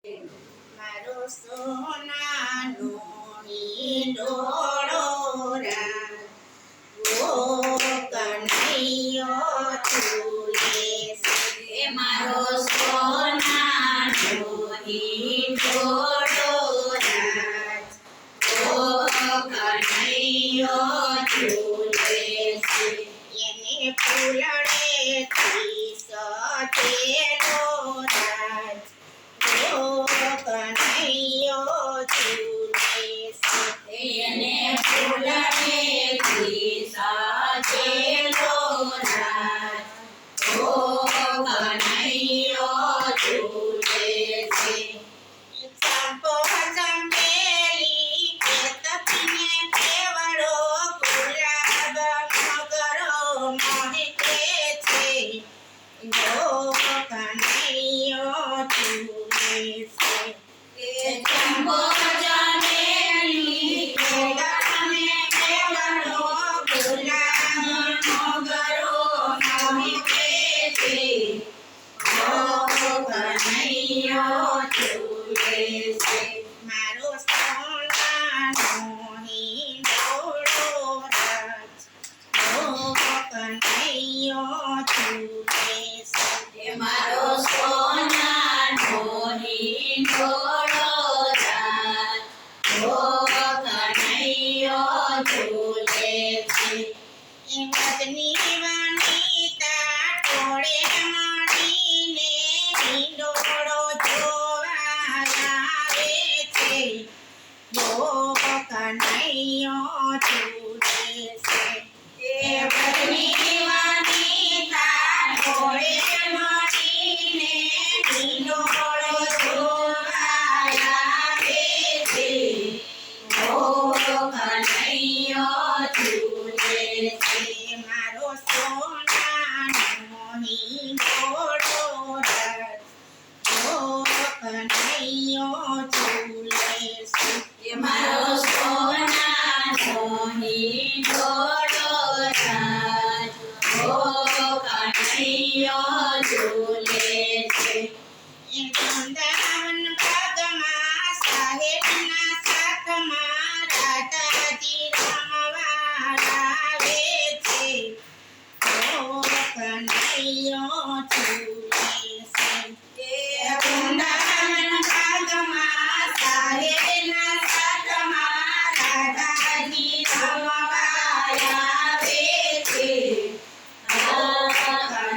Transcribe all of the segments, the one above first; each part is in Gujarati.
મારો સોનાનો હિંડોળો ઓ કનૈયો તુલે છે મારો સોનાનો હિંડોળો ઓ કનૈયો તુલે છે એને ફૂલડેથી સજેલો રાજ ઓ કનૈયો તુલે છે એને ફૂલડેથી સજેલો રાજ ઓ કનૈયો તુલે છે ચંપો ચંપેલી કેતકીને કેવડો ગુલાબ મગરો મોહકે છે ઓ કનૈયો તુલે છે ચંપો ચંપેલી કેતકીને કેવડો ગુલાબ મગરો મોહકે છે ઓ કનૈયો તુલે છે મારો સોનાનો હિંડોળો રાજ ઓ કનૈયો તુલે છે મારો સોનાનો હિંડોળો રાજ ઓ કનૈયો તુલે છે હિંમતની વનિતા ટોળે મળીને હિંડોળો જોવા આવે છે ઓ કનૈયો તુલે છે હિંમતની વનિતા ટોળે મળીને હિંડોળો જોવા આવે છે ઓ કનૈયો તુલે છે મારો સોનાનો હિંડોળો રાજ ઓ કનૈયો તુલે છે મારો સોનાનો હિંડોળો રાજ ઓ કનૈયો તુલે છે વૃંદાવન ભાગમાં સાહેબના શાકમાં રાધાજી રમવા આવે છે ઓ કનૈયો તુલે છે વૃંદાવન ભાગમાં સાહેબના શાકમાં રાધાજી રમવા આવે છે ઓ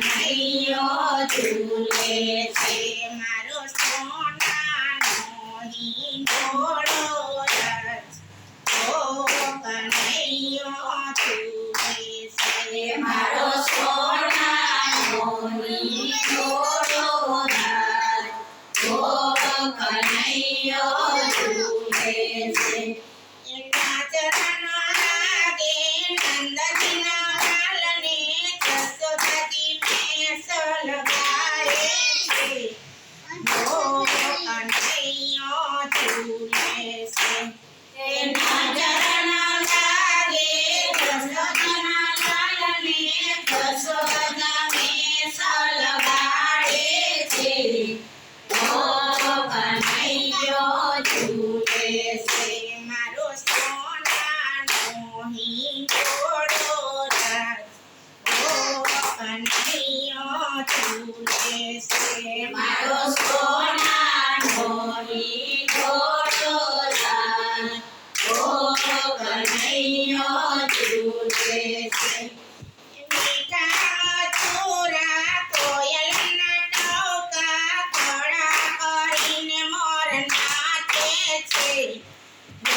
કનૈયો તુલે છે મારો સોનાનો હિંડોળો રાજ ઓ કનૈયો તુલે છે મારો સોનાનો હિંડોળો રાજ ઓ કનૈયો તુલે છે એના ચરણ લાગે નંદજીના લાલને જસોદાજી મેસ લગાડે છે ઓ કનૈયો તુલે છે એના ચરણ લાગે જસોદાના લાલને જસોદા મેસ લગાડે છે ઓ કનૈયો તુલે છે મારો સોનાનો હિંડોળો રાજ ઓ કનૈયો તુલે છે મારો સોનાનો હિંડોળો રાજ ઓ કનૈયો તુલે છે મીઠા મથુરા કોયલના ટહુકા ખડા કરીને મોર નાચે છે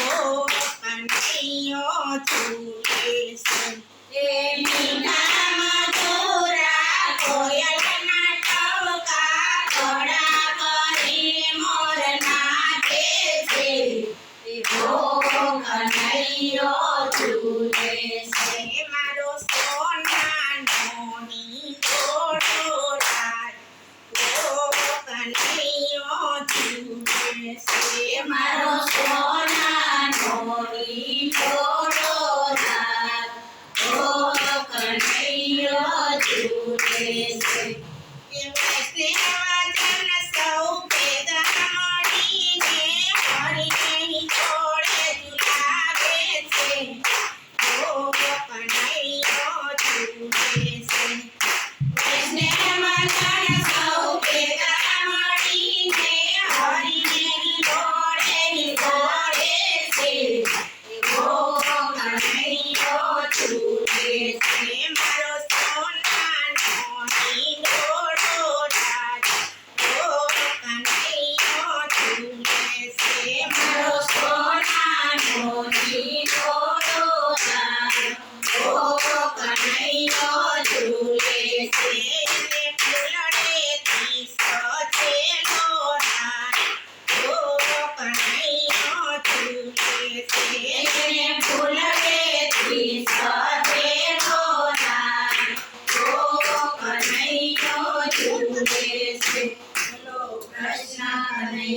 ઓ કનૈયો તુલે છે મીઠા મથુરા કોયલના ટહુકા ખડા કરીને મોર નાચે છે ઓ કનૈયો તુલે છે મારો સોનાનો હિંડોળો રાજ ઓ કનૈયો તુલે છે મારો સોનાનો હિંડોળો રાજ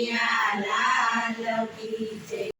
કનૈયા લાલ કી જય.